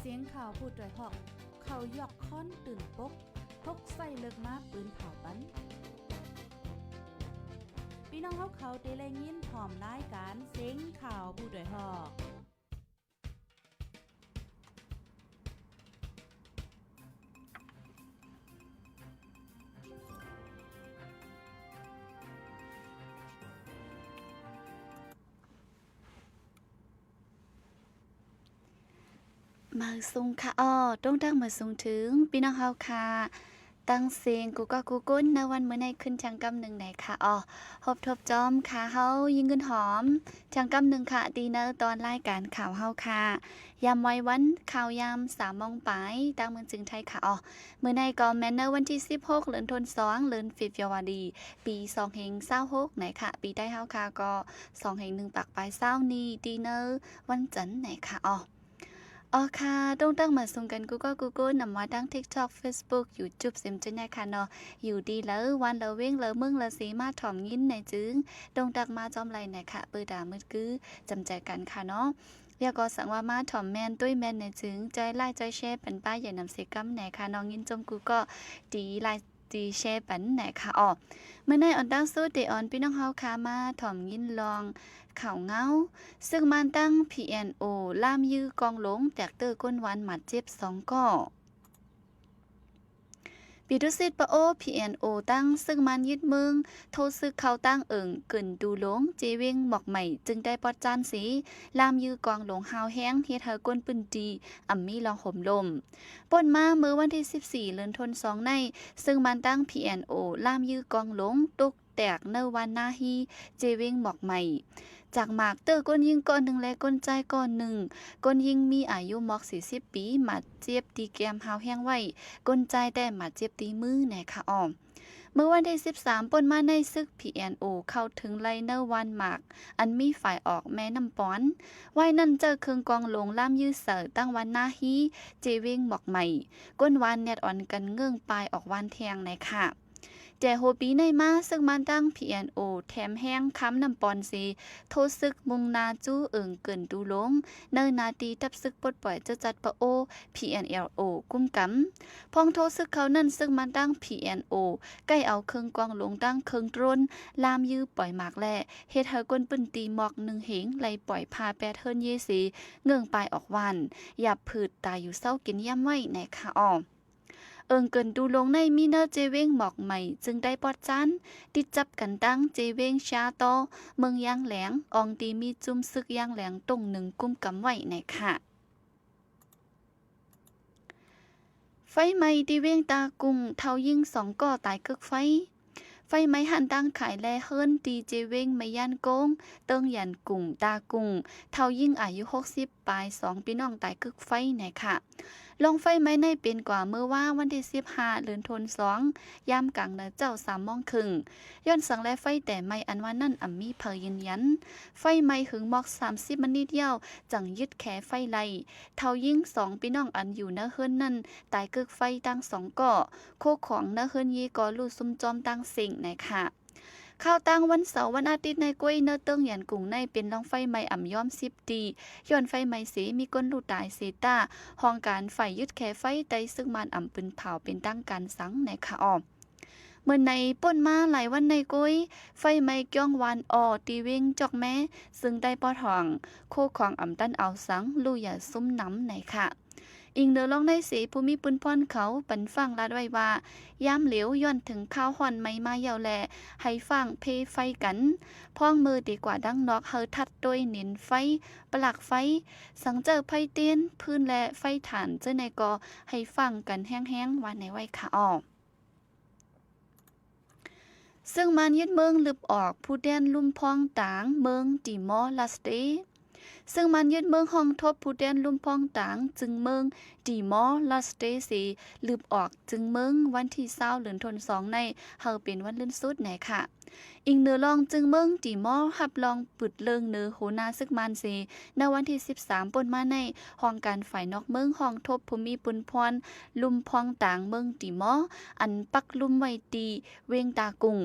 สียงข่าวพูดด้วยหอกเขายอกค้อนตื่นปกพกใส่เลิกมาปืนเผาปันพี่น้องเขาเตะแรงยินพร้อมรายการเสียงข่าวพูดด้วยหอกมาซุงค่ะต้องตั้งมาซุงถึงพี่น้องเฮาค่ะตั้งเสียงกูก็กูก้นในวันเมื่อในขึ้นจังกำหนึ่งไหนค่ะฮบทบจอมค่ะเฮายิงเงินหอมจังกำหนึ่งค่ะดีเนอร์ตอนรายการข่าวเฮาค่ะยามไว้วันข่าวยาม3 โมงปลายตั้งเมืองจึงไทยค่ะเมื่อในก็แมนเนอร์วันที่16เดือนธันวาคมเดือนฟิบยาวดีปี2526ไหนค่ะปีใต้เฮาค่ะก็25ปากปลาย20นี้ดีเนอร์วันจันทร์ไหนค่ะค่ะต้องตั้งมาส่งกันกูก็นำมาดัง TikTok Facebook YouTube เสียมจังไงค่ะเนาะอยู่ดีแล้ววันละเว้งละมึงละสีมาถ่อมยินในจึงต้องตักมาจอมไหลไหนค่ะเปิดด่ามืดกื้อจำใจกันค่ะเนาะเรียกก็สั่งว่ามาถ่อมแมนตุ้ยแมนในจึงใจไล่ใจแชร์เป็นป้ายอย่านำเสกำไหนค่ะน้องยินจมกูก็ดีไล่ดีแชร์ปันไหนค่ะเมื่อในออนตั้งสู้เดออนพี่น้องเฮาค่ะมาถ่อมยินลองข่าวเงาซึ่งมันตั้ง PNO ล่ามยื้อกองหลงแตกเตอร์ก้นวันหมัดเจ็บ2ก่อปีดุสิตปะPNO ตั้งซึ่งมันยึดเมืองโทษซึกเขาตั้งเกึ่นดูหลงเจเวงหมอกใหม่จึงได้ปอดจานสีลามยื้อกองหลงหาวแห้งเฮ็ดเฮาก้นปืนดีมีลองห่มลมป่นมาเมื่อวันที่14เดือนธันวาคมในซึ่งมันตั้ง PNO ล่ามยื้อกองหลงตุกแตกเนวันนาฮีเจเวงหมอกใหม่จากหมากเตอร์ก้นยิงก้อนหนึ่งและก้นใจก้อนหนึ่งก้นยิงมีอายุหมอก40 ปีหมัดเจ็บตีแกมหาวแห้งไว้ก้นใจแต่หมัดเจ็บตีมือแน่ค่ะเมื่อวันที่13ป่นมาในซึก PNO เข้าถึงไลเนอร์วันหมากอันมีฝ่ายออกแม่น้ำป้อนไว้นั่นเจอเครื่องกองหลงล่ามยื้อเสอตั้งวันนาฮีเจเวงหมอกใหม่ก้นวันแนดอ่อนกันเงื่องปลายออกวันแทงในค่ะแต่โฮปีในมาซึ่งมันตั้ง PNO แถมแห้งค้ำนำปอนซีโทษซึกมุงนาจู้เกินดูลงเนินนาตีทับซึกปลดปล่อยเจ้าจัดปะPNLO กุ้มกำพองโทษซึกเขานั่นซึ่งมันตั้ง PNO ใกล้เอาเครื่องกองหลงตั้งเครื่องตรนลามยื้อปล่อยหมากแล่เฮ็ดเฮาก้นปืนตีหมอก1เหงไล่ปล่อยพาแปดเฮิรนเยสีเงื่องปลายออกวันหยับผืดตายอยู่เศร้ากินย่ำไว้ในค่ะเกินดูลงในมีเนอร์เจเวงหมอกใหม่จึงได้ปอดจันติดจับกันตั้งเจเวงชาโตเมืองยางแหลงตีมีจุ่มซึกยางแหลงตรงหนึ่งกุมกำไว้ในค่ะไฟไหม้ที่เวียงตากุงเท่ายิง2ก่อตายกึกไฟไหม้หันตั้งขายแลเฮิรนตีเจเวงไม่ย่านโกงเติงยันกุ่งตากุงเท่ายิงอายุ60ปลาย2พี่น้องตายกึกไฟในค่ะลงไฟไหม้ในเป็นกว่าเมื่อว่าวันที่15เดือนธันวาคมยามกลางเนเจ้า3 โมงครึ่งย้อนสังและไฟแต่ไม่อันว่านั่นมีเผยยืนยันไฟไหม้หึงหมอก30มันนิดเดียวจังยึดแขไฟไล่เท่ายิง2พี่น้องอันอยู่เนเฮิรนนั่นตายกึกไฟตั้ง2ก่อโคของเนเฮิรนยีก่อลู่ซุ่มจอมตั้งสิ่งในค่ะข้าวตั้งวันเสาร์วันอาทิตย์ในกล้วยเนเติ้งหยันกุ่งในเป็นลองไฟไหม้ย่อม10 ตีย้อนไฟไหม้สีมีก้นลูกตายเซตาห้องการไฟยึดแขไฟไตซึ่งมันปืนเผาเป็นตั้งการสังในค่ะเมื่อในป่นมาหลายวันในกล้วยไฟไหม้ก้องวันตีเวงจอกแม้ซึ่งได้ปอทองโคของตั้นเอาสังลู่อย่าซุ่มน้ำในค่ะอิงเดอลองในสีภูมิปืนพรเขาปันฟังลาดไว้ว่ายามเหลียวย้อนถึงข้าวห่อนไม่มาเยาวแลให้ฟังเพไฟกันพ้องมือดีกว่าดังนอกเฮอทัดโดยเน้นไฟปลักไฟสังเจอไฟเตียนพื้นและไฟฐานเจ้าในกอให้ฟังกันแห้งๆวันในไว้ค่ะซึ่งมันยึดเมืองลึบออกผู้แดนลุ่มพองต่างเมืองติมอร์ลาสเตซึ่งมันยึดเมืองห้องทบผู้แดนลุ่มพองต่างจึงเมืองติมอร์ลาสเตสีลืบออกจึงเมืองวันที่20เดือนธันวาคมในเฮาเป็นวันลื่นสุดไหนค่ะอิงเนือลองจึงเมืองติมอร์หับลองปึดเลิงเนือโหนาซึกมันสีในวันที่13ป่นมาในห้องการฝ่ายนอกเมืองห้องทบภูมิปุนพรลุ่มพองต่างเมืองติมอร์อันปักลุ่มไว้ตีเวงตากุง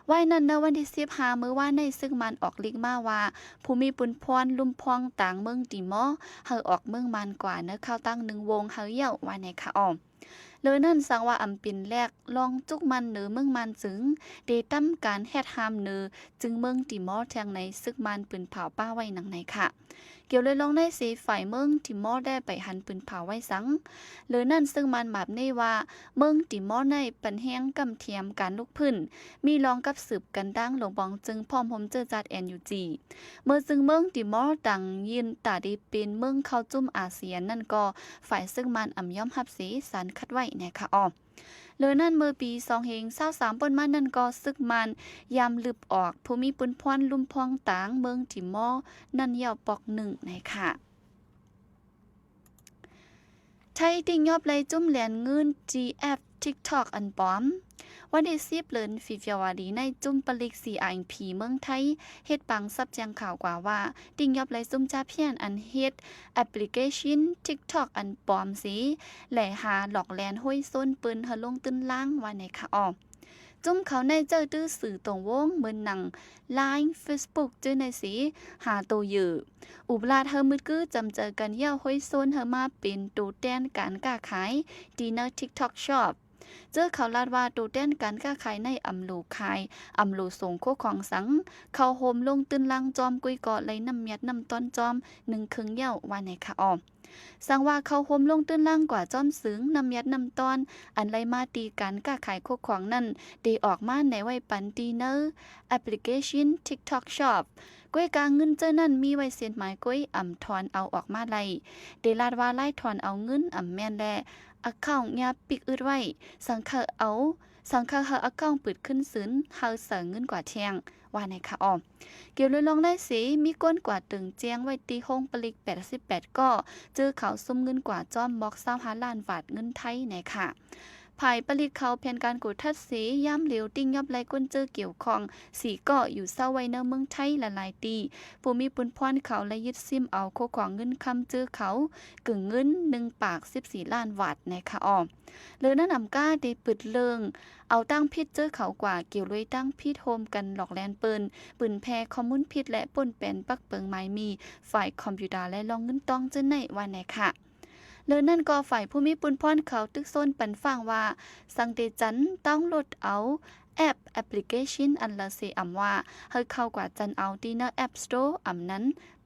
ไว้นั้นในวันที่15มื้อว่าในซึ่งมันออกลิกมาว่าภูมิปุนพรลุ่มพอง องต่างเมืองติมอร์เฮาออกเมืองมันกว่าเนื้อเข้าตั้ง1วงเฮาเย่าว่าในค่ะอ้อมเลยนั่นสังว่าอำเป็นแรกลองจุกมันเหนือเมืองมันจึงเดตั้มการแฮดฮามเนือจึงเมืองติมอร์แทงในซึกมันปืนเผาป้าไว้หนังในค่ะเกี่ยวเลยลองได้สีฝ่ายเมืองติมอร์ได้ไปหันปืนเผาไว้สังเลยนั่นซึ่งมันแบบนี้ว่าเมืองติมอร์ในปันแห้งกำเทียมการลุกพื้นมีลองกับสืบกันดังหลงบองจึงพร้อมผมเจอจัดNUGเมื่อจึงเมืองติมอร์ดังยินตาดีเป็นเมืองเข้าจุ่มอาเซียนนั่นก็ฝ่ายซึ่งมันย่อมรับสีสารคัดไว้นะคะอ้อเลยนั่นเมื่อปี2023ปนมานั่นก็ซึกมันยามลึบออกภูมิปุนพรลุ่มพองตางเมืองติมอร์นั่นยาวปอก1นะคะไทยติงยอบเลยจุ่มเหรียญเงิน GF TikTok อันปอมวันที่10เดือนฟีเฟียวาดีในจุ่มปลิก CIP เมืองไทยเฮ็ดปังซับแจ้งข่าวกว่าว่าติงยอบเลยจุ่มจ้าเพียนอันเฮ็ดแอปพลิเคชัน TikTok อันปอมสีแหล่หาหลอกแลนห้วยส้นปืนเฮาลงตื้นล่างว่าในค่ะอ้อจุ่มเขาในเจอตื้อสื่อตรงวงเหมือนหนัง Line Facebook จื้อในสีหาตัวอยู่อุบลาเธอมืดกื้อจำเจอกันเย่าห้วยส้นเฮามาเป็นตูแตนการค้าขายดีเนอร์ TikTok Shopเจอเขาลาดว่าตูแต้นการค้าขายในอำลูขายอำลูส่งโคของสังเขาโฮมลงตื้นลังจอมกุยเกาะไหลน้ำเมียดน้ำต้นจอม1ครึ่งเย้าว่าในค่ะอ้อมสังว่าเขาโฮมลงตื้นลังกว่าจอมสึงน้ำเมียดน้ำต้นอันไหลมาตีการค้าขายโคของนั่นได้ออกมาในไว้ปันดีเนอร์แอปพลิเคชัน TikTok Shopก้วยกางเงินเจอนั่นมีไว้เส้นหมายก้วยถอนเอาออกมาไล่เดลาดว่าไล่ถอนเอาเงินแม่นแลaccount ยาปิกอึดไว้สังเคเฮาaccount ปิดขึ้นศูนย์เฮาเสิร์เงินกว่าแทงว่าในค่ะอ้อมเกี่ยวเลยลองได้สีมีก้นกว่าตึงแจ้งไว้ตีห้องปลิก88ก็เจอเขาซุ่มเงินกว่าจอมบอก25ล้านบาทเงินไทยในค่ะภายปลิกเขาแผนการกูทัดสีย่ำเหลวติ้งยับไหลก้นเจอเกี่ยวของสีก็อยู่เศร้าไว้ในเมืองไทยหลายตีผู้มีปุนพรเขาและยึดซิมเอาโคของเงินคำเจอเขากึ่งเงิน1ปาก14ล้านบาทในค่ะอ้อมเลยนั่นก้าได้ปึดเลิงเอาตั้งพิษเจอเขากว่าเกี่ยวเลยตั้งพิษโฮมกันหลอกแลนปืนแพรคอมมุนพิษและป่นเป็นปักเปิงไม้มีฝ่ายคอมพิวเตอร์และลองเงินต้องเจอในวันไหนค่ะเลยนั่นก็ฝ่ายผู้มีปุนพรเขาตึกโซนปันฟังว่าสังเตจันต้องลดเอาแอปพลิเคชันอันละเสว่าให้เข้ากว่าจันเอาที่หน้า App Store นั้น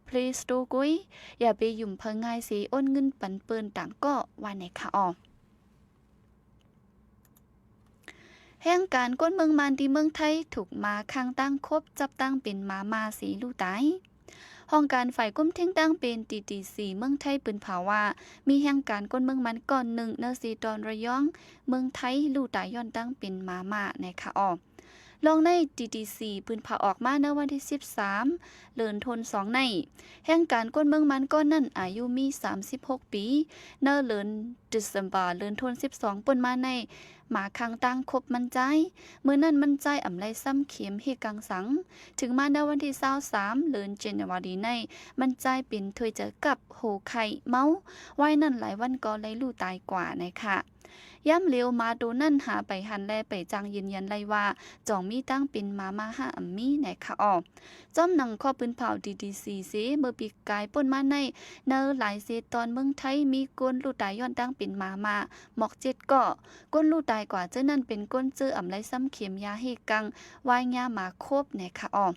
Play Store กุ้ยอย่าไปยุ่มเพิงง่ายสิโอนเงินปันเปิ้นต่างก็ว่าในค่ะอ้อแห่งการก้นเมืองมันที่เมืองไทยถูกมาข้างตั้งคบจับตั้งเป็นมาสีลู่ตายห้องการฝ่ายกุ้มเท่งตั้งเป็น TTC เมืองไทยปืนเผาว่ามีแห่งการก้นเมืองมันก่อนหนึ่งเนซีตอนระยองเมืองไทยลู่ตายย้อนตั้งเป็นมาในค่ะอ้อลองใน TTC ปืนเผาออกมาในวันที่13เดือนธันวาคมในแห่งการก้นเมืองมันก้อนนั่นอายุมี36ปีเนเดือนธันวาคมเดือนธันวาคม12ปนมาในหมาคังตั้งคบมันใจเมื่อนั้นมันใจไรซ้ำเข็มเฮกังสังถึงมาในวันที่23เดือนเจนวารีในมันใจเป็นถวยเจอกับโหไข่เมาไว้นั่นหลายวันก็เลยลู่ตายกว่านะคะย่ำเลี้ยวมาดูนั่นหาไปหันแลไปจังยืนยันไลว่าจ่องมีตั้งเป็นมาห้ามีไหนค่ะอ้อจอมหนังข้อปืนเผา DDC เสเมื่อปีกายป่นมาในเนอหลายเซตอนเมืองไทยมีก้นลู่ตายย้อนตั้งเป็นมาหมอก7ก็ก้นลู่ตายกว่าเจ้านั่นเป็นก้นเจอไรซ้ำเข็มยาเฮกังวายยาหมาโคบไหนค่ะอ้อ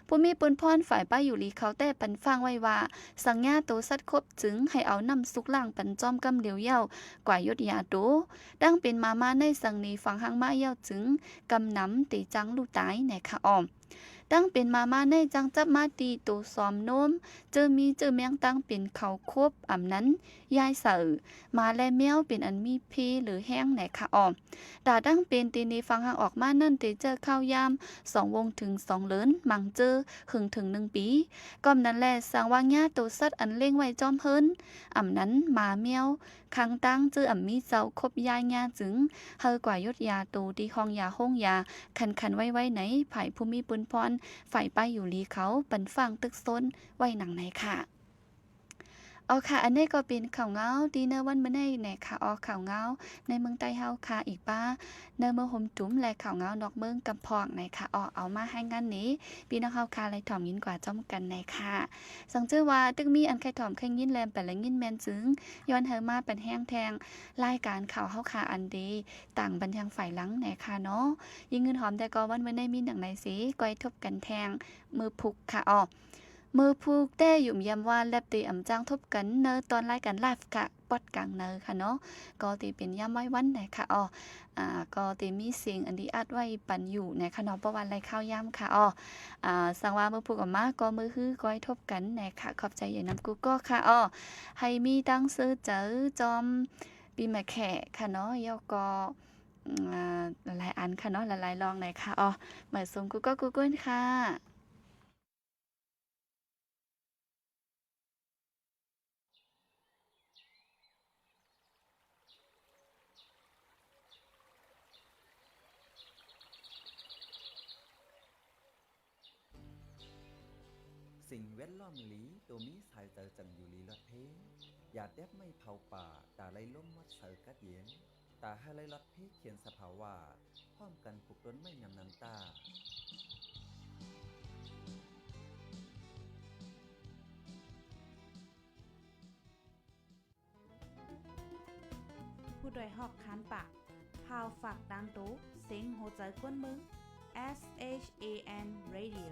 ผู้มีปืนพรฝ่ายป้าอยู่ลีเขาแต่ปันฟังไว้ว่าสังญาโตสัตคบจึงให้เอานำสุกล่างปันจอมกำเหลียวเย้ากว่ายศยาโตดังเป็นมาในสังนีฟังหังมาเย้าจึงกำนำตีจังลู่ตายในค่ะอ้อมตั้งเป็นมาในจังจับมาตีโตซ้อมโน้มเจอแมงตั้งเป็นเขาคบนั้นยายเสือมาและแมวเป็นอันมีเพหรือแห้งไหนค่ะอ้อมดาดังเป็นตีนีฟังหังออกมานั่นเตเจอข้าวยาม2วงถึง2เลินมังเจอถึง1ปีก้อมนั้นแลสร้างว่างญาโตสัตอันเล่งไว้จอมเฮินนั้นมาแมวคังตั้งเจอมีเจ้าคบยายญาจึงเฮอกว่ายศยาโตที่ห้องยาห้องยาคันไว้ไหนไผ่ภูมิปุนพรฝ่ายป้ายอยู่ลีเขาปันฟังตึกซนไว้หนังไหนค่ะ เอาค่ะอันนี้ก็เป็นข่าวเงาดีเนอร์วันมื้อนี้ในค่ะออกข่าวเงาในเมืองใต้เฮาค่ะอีกป้าเนอเมืองห่มจุ๋มและข่าวเงานอกเมืองกำพองในค่ะออกเอามาให้งานนี้พี่น้องเฮาค่ะเลยถ่อมยินกว่าจ้อมกันในค่ะสังเจอว่าตึกมีอันใครถ่อมเคยยินแลมไปและยินแม่นซึ้งย้อนเฮามาเป็นแห้งแทงรายการข่าวเฮาค่ะอันดีต่างบันเทิงฝ่ายหลังในค่ะเนาะยิงเงินหอมแต่ก็วันมื้อนี้มีหนังไหนสิก้อยทบกันแทงมือพุกค่ะออกมือพูกได้ยุ่มยำว่าแลบตีอ่ำจ้างทบกันเนอตอนรายการไลฟ์ค่ะปอดกลางเนอค่ะเนาะก็ตีเป็นยามไว้วันไหนค่ะก็ตีมีเสียงอันดีอัดไว้ปันอยู่ในค่ะเนาะประวันไรข้าวยามค่ะสังว่ามือพูกออกมาก็มือฮื้อก้อยทบกันในค่ะขอบใจอย่างน้ำกูก็ค่ะให้มีตั้งซื้อเจอจอมปีใหม่แขกค่ะเนาะยอก็หลายอันค่ะเนาะหลายๆลองไหนค่ะเหมือนซุมกูก็กูเกิลค่ะสิ่งแวดล้อมหลีตัวมีสายเจอจังอยู่ลีลอดเพอย่าแดบไม่เผาป่าตาไล่ล้มวัดเสอกัดเย็นตาให้ไล่ลอดเพเขียนสภาวะพร้อมกันปลุกต้นไม่ยำน้ำตา ผู้โดยหอกคานปากพาวฝากดังตู้เซ็งโหใจกวนมึง S H A N Radio